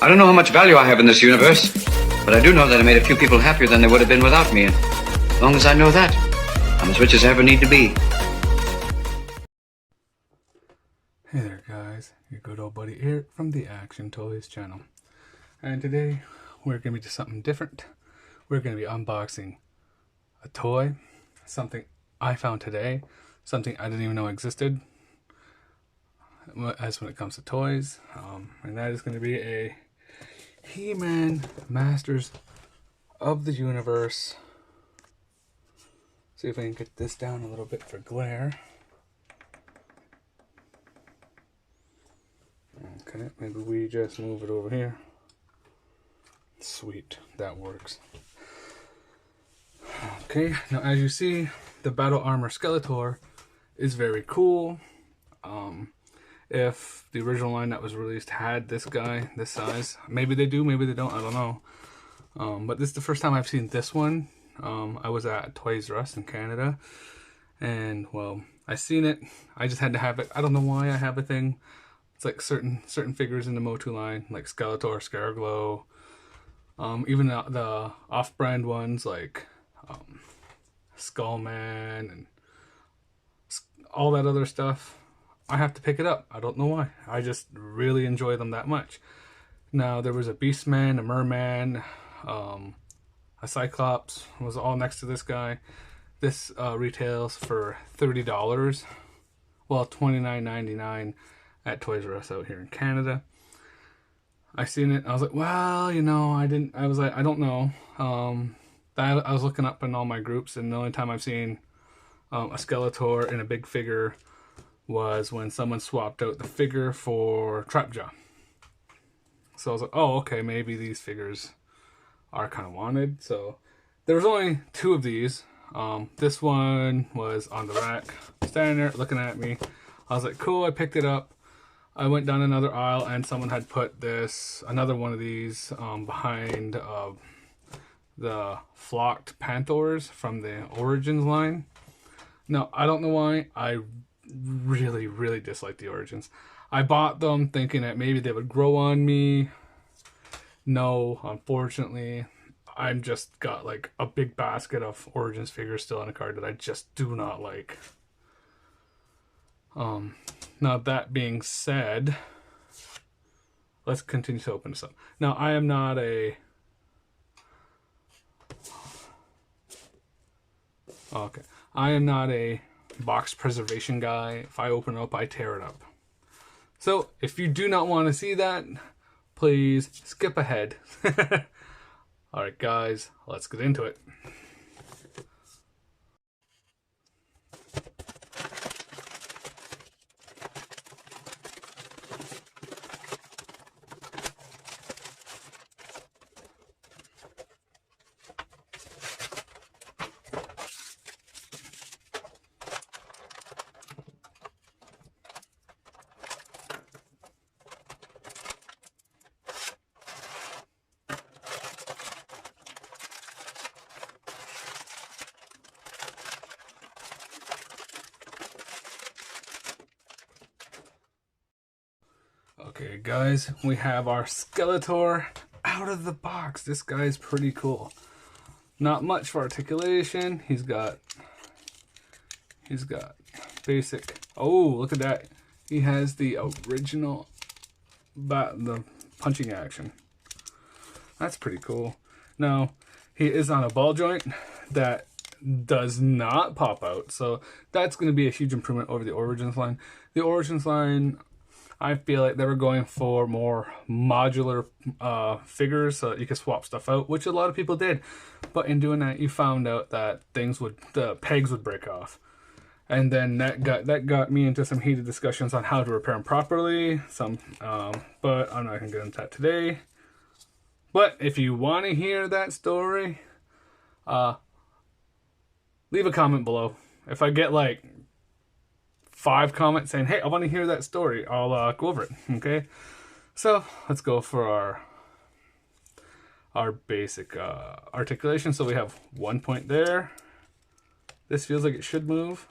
I don't know how much value I have in this universe, but I do know that I made a few people happier than they would have been without me. And as long as I know that, I'm as rich as I ever need to be. Hey there guys, your good old buddy Eric from the Action Toys channel. And today we're going to be doing something different. We're going to be unboxing a toy, something I found today, something I didn't even know existed as when it comes to toys. And that is going to be a He-Man Masters of the Universe. See if I can get this down a little bit for glare. Okay, maybe we just move it over here. Sweet, that works. Okay, now as you see, the Battle Armor Skeletor is very cool. If the original line that was released had this guy, this size, maybe they do, maybe they don't, I don't know. But this is the first time I've seen this one. I was at Toys R Us in Canada, and well, I seen it. I just had to have it. I don't know why I have a thing. It's like certain figures in the Motu line, like Skeletor, Scareglow, even the off-brand ones like Skullman and all that other stuff. I have to pick it up. I don't know why. I just really enjoy them that much. Now there was a Beastman, a Merman, a Cyclops was all next to this guy. This retails for $30. Well, $29.99 at Toys R Us out here in Canada. I seen it. I was like, well, you know, I was like, I don't know. I was looking up in all my groups, and the only time I've seen a Skeletor in a big figure was when someone swapped out the figure for Trapjaw. So I was like, oh, okay, maybe these figures are kind of wanted. So there was only 2 of these. This one was on the rack, standing there looking at me. I was like, cool, I picked it up. I went down another aisle and someone had put another one of these behind the flocked Panthers from the Origins line. Now, I don't know why. I really, really dislike the Origins. I bought them thinking that maybe they would grow on me. No, unfortunately, I'm just got like a big basket of Origins figures still in a card that I just do not like. Now that being said, let's continue to open this up. Now I am not a box preservation guy. If I open it up, I tear it up. So if you do not want to see that, please skip ahead. Alright guys, let's get into it. Okay guys, we have our Skeletor out of the box. This guy's pretty cool. Not much for articulation. He's got basic. Oh, look at that. He has the original the punching action. That's pretty cool. Now, he is on a ball joint that does not pop out. So that's going to be a huge improvement over the Origins line. The Origins line, I feel like they were going for more modular figures so that you could swap stuff out, which a lot of people did. But in doing that, you found out that the pegs would break off. And then that got me into some heated discussions on how to repair them properly. But I'm not going to get into that today. But if you want to hear that story, leave a comment below. If I get like 5 comments saying, hey, I want to hear that story, I'll go over it. Okay, so let's go for our basic articulation. So we have 1 point there. This feels like it should move.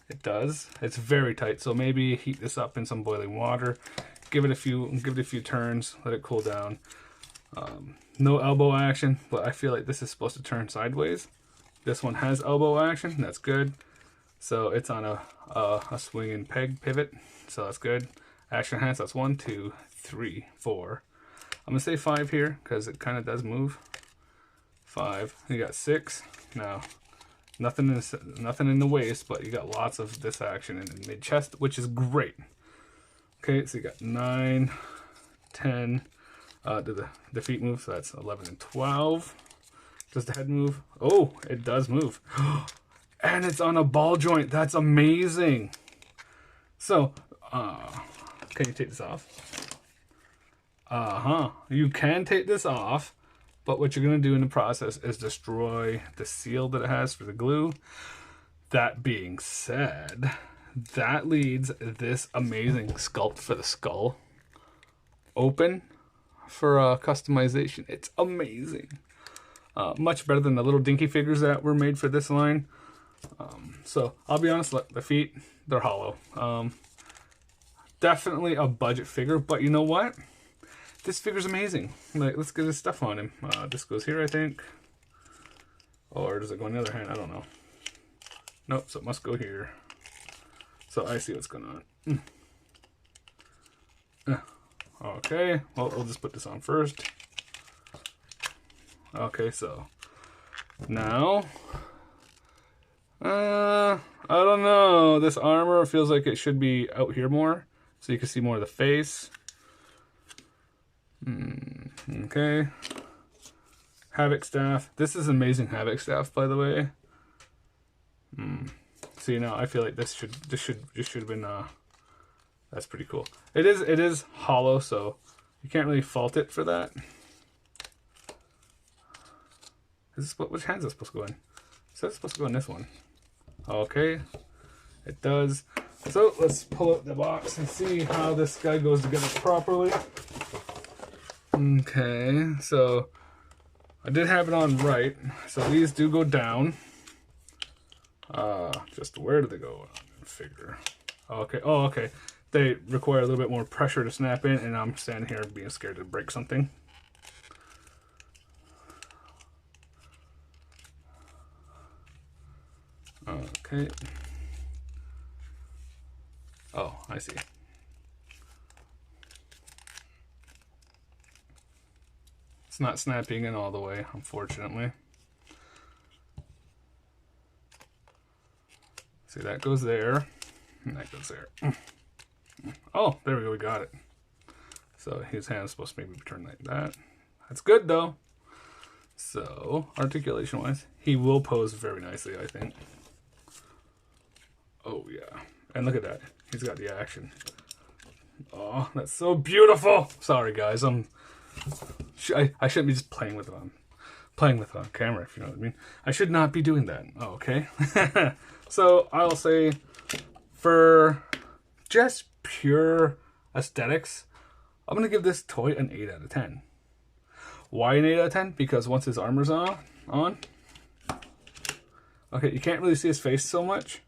It does. It's very tight, so maybe heat this up in some boiling water. give it a few turns, let it cool down. No elbow action, but I feel like this is supposed to turn sideways. This one has elbow action, that's good. So it's on a swinging peg pivot, so that's good. Action hands, that's 1, 2, 3, 4. I'm gonna say 5 here because it kind of does move. 5. You got 6 now. Nothing in the waist, but you got lots of this action in the mid chest, which is great. Okay, so you got 9, 10. The feet move, so that's 11 and 12. Does the head move? Oh, it does move. And it's on a ball joint. That's amazing. So, can you take this off? You can take this off, but what you're going to do in the process is destroy the seal that it has for the glue. That being said, that leads this amazing sculpt for the skull open for customization. It's amazing. Much better than the little dinky figures that were made for this line. So I'll be honest, look, the feet, they're hollow. Definitely a budget figure, but you know what? This figure's amazing. Like, let's get his stuff on him. This goes here, I think. Or does it go on the other hand? I don't know. Nope, so it must go here. So I see what's going on. Okay, well, we'll just put this on first. Okay, so now, I don't know. This armor feels like it should be out here more, so you can see more of the face. Okay. Havoc Staff. This is amazing Havoc Staff, by the way. So you know, I feel like this should have been that's pretty cool. It is hollow, so you can't really fault it for that. Which hand is it supposed to go in? It says it's supposed to go in this one. Okay, it does. So let's pull out the box and see how this guy goes together properly. Okay, so I did have it on right. So these do go down. Just where do they go? Figure. Okay. Oh, okay. They require a little bit more pressure to snap in, and I'm standing here being scared to break something. Okay. Oh, I see. It's not snapping in all the way, unfortunately. See, that goes there, and that goes there. Oh, there we go, we got it. So his hand is supposed to maybe turn like that. That's good, though. So, articulation-wise, he will pose very nicely, I think. Oh, yeah. And look at that. He's got the action. Oh, that's so beautiful. Sorry, guys. I shouldn't be just playing with it on camera, if you know what I mean. I should not be doing that. Oh, okay. So, I'll say for just pure aesthetics, I'm going to give this toy an 8 out of 10. Why an 8 out of 10? Because once his armor's on, okay, you can't really see his face so much.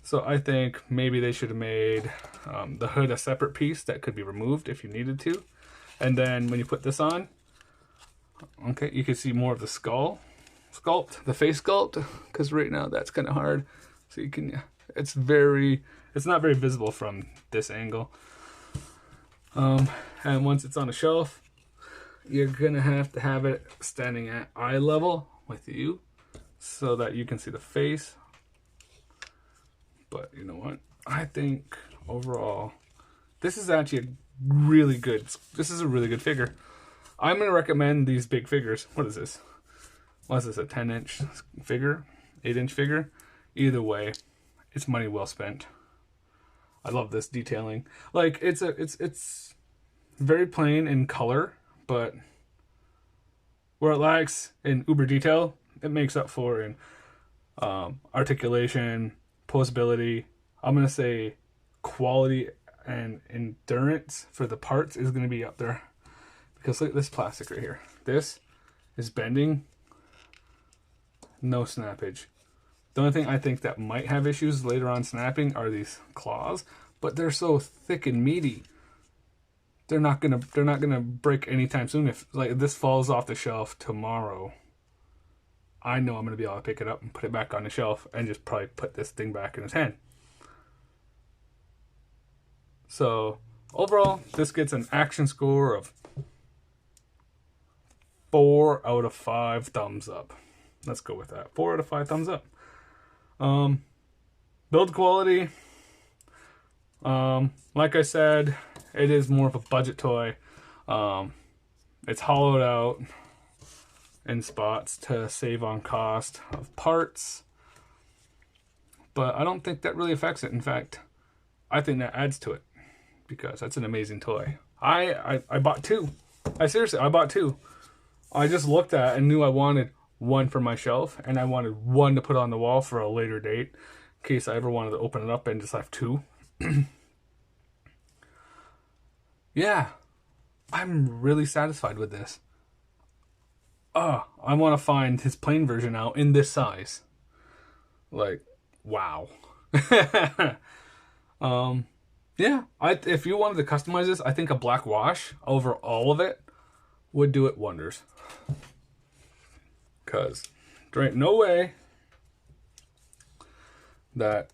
So I think maybe they should have made the hood a separate piece that could be removed if you needed to. And then when you put this on, okay, you can see more of the sculpt, the face sculpt, because right now that's kind of hard. So you can, it's not very visible from this angle. And once it's on a shelf, you're gonna have to have it standing at eye level with you so that you can see the face. But you know what? I think overall, this is actually a really good. This is a really good figure. I'm gonna recommend these big figures. What is this? What is this? A 10-inch figure? 8-inch figure? Either way, it's money well spent. I love this detailing. Like it's very plain in color, but where it lacks in uber detail, it makes up for in articulation, posability. I'm gonna say quality and endurance for the parts is gonna be up there, because look at this plastic right here. This is bending, no snappage. The only thing I think that might have issues later on snapping are these claws, but they're so thick and meaty. they're not gonna break anytime soon. If like this falls off the shelf tomorrow, I know I'm gonna be able to pick it up and put it back on the shelf and just probably put this thing back in his hand. So overall, this gets an action score of 4 out of 5 thumbs up. Let's go with that. 4 out of 5 thumbs up. Build quality. Like I said, it is more of a budget toy. It's hollowed out in spots to save on cost of parts. But I don't think that really affects it. In fact, I think that adds to it because that's an amazing toy. I bought 2. I bought 2. I just looked at and knew I wanted one for my shelf, and I wanted one to put on the wall for a later date in case I ever wanted to open it up and just have 2. Yeah, I'm really satisfied with this. I want to find his plain version now in this size. Like, wow. Yeah, if you wanted to customize this, I think a black wash over all of it would do it wonders. Because there ain't no way that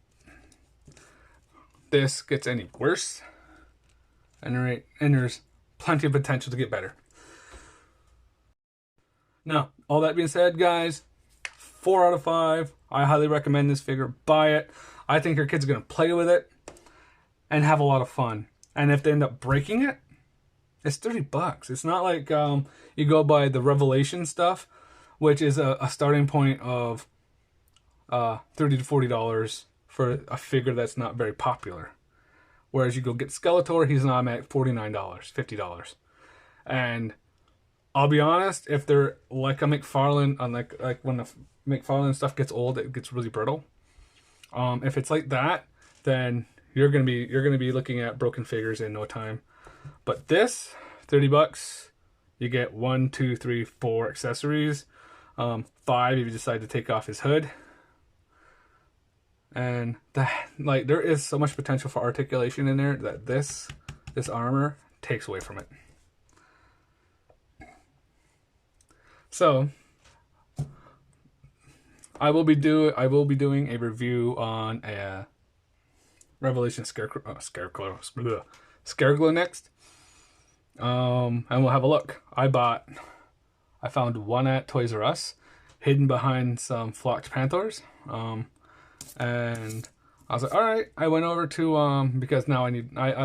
this gets any worse, and there's plenty of potential to get better. Now, all that being said, guys, 4 out of 5. I highly recommend this figure. Buy it. I think your kid's gonna play with it and have a lot of fun. And if they end up breaking it, it's $30. It's not like you go by the Revelation stuff, which is a starting point of $30 to $40 for a figure that's not very popular. Whereas you go get Skeletor, he's not at $49, $50. And I'll be honest, if they're like a McFarlane, like when the McFarlane stuff gets old, it gets really brittle. If it's like that, then you're gonna be looking at broken figures in no time. But this, $30, you get 1, 2, 3, 4 accessories. 5 if you decide to take off his hood. And there is so much potential for articulation in there that this armor takes away from it. So I will be doing a review on a Revelation Scarecrow next. And we'll have a look. I found one at Toys R Us, hidden behind some flocked panthers. And I was like, all right. I went over to because now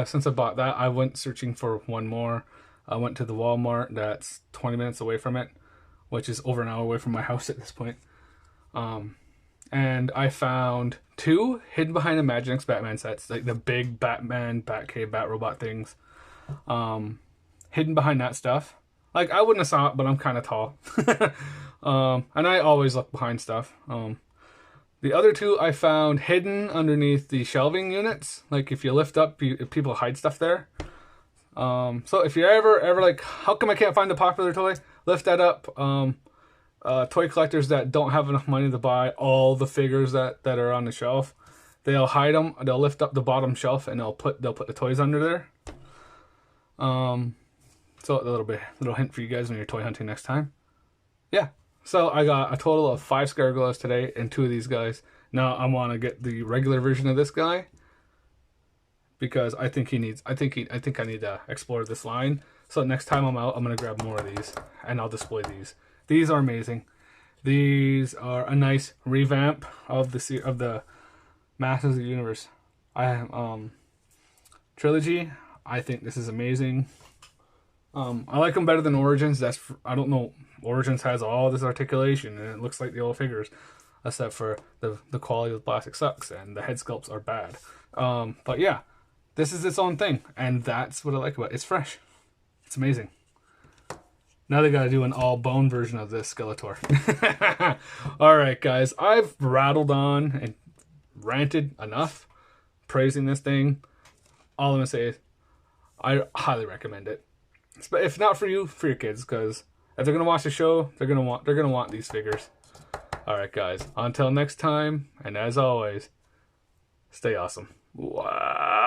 since I bought that, I went searching for one more. I went to the Walmart that's 20 minutes away from it, which is over an hour away from my house at this point. And I found 2 hidden behind Imaginext Batman sets, like the big Batman, Batcave, Batrobot things. Hidden behind that stuff. Like, I wouldn't have saw it, but I'm kind of tall. And I always look behind stuff. The other 2 I found hidden underneath the shelving units. Like, if you lift up, people hide stuff there. So if you're ever like, how come I can't find a popular toy? Lift that up. Toy collectors that don't have enough money to buy all the figures that are on the shelf, they'll hide them. They'll lift up the bottom shelf and they'll put the toys under there. So a little hint for you guys when you're toy hunting next time. Yeah. So I got a total of 5 Scareglows today and 2 of these guys. Now I want to get the regular version of this guy because I think I need to explore this line. So next time I'm out, I'm gonna grab more of these and I'll display these. These are amazing. These are a nice revamp of the Masters of the Universe. Trilogy. I think this is amazing. I like them better than Origins. I don't know. Origins has all this articulation and it looks like the old figures, except for the quality of the plastic sucks and the head sculpts are bad. But yeah, this is its own thing, and that's what I like about it. It's fresh. It's amazing. Now they gotta do an all bone version of this Skeletor. Alright guys, I've rattled on and ranted enough praising this thing. All I'm gonna say is I highly recommend it. But if not for you, for your kids, because if they're gonna watch the show, they're gonna want these figures. Alright guys, until next time, and as always, stay awesome. Wow.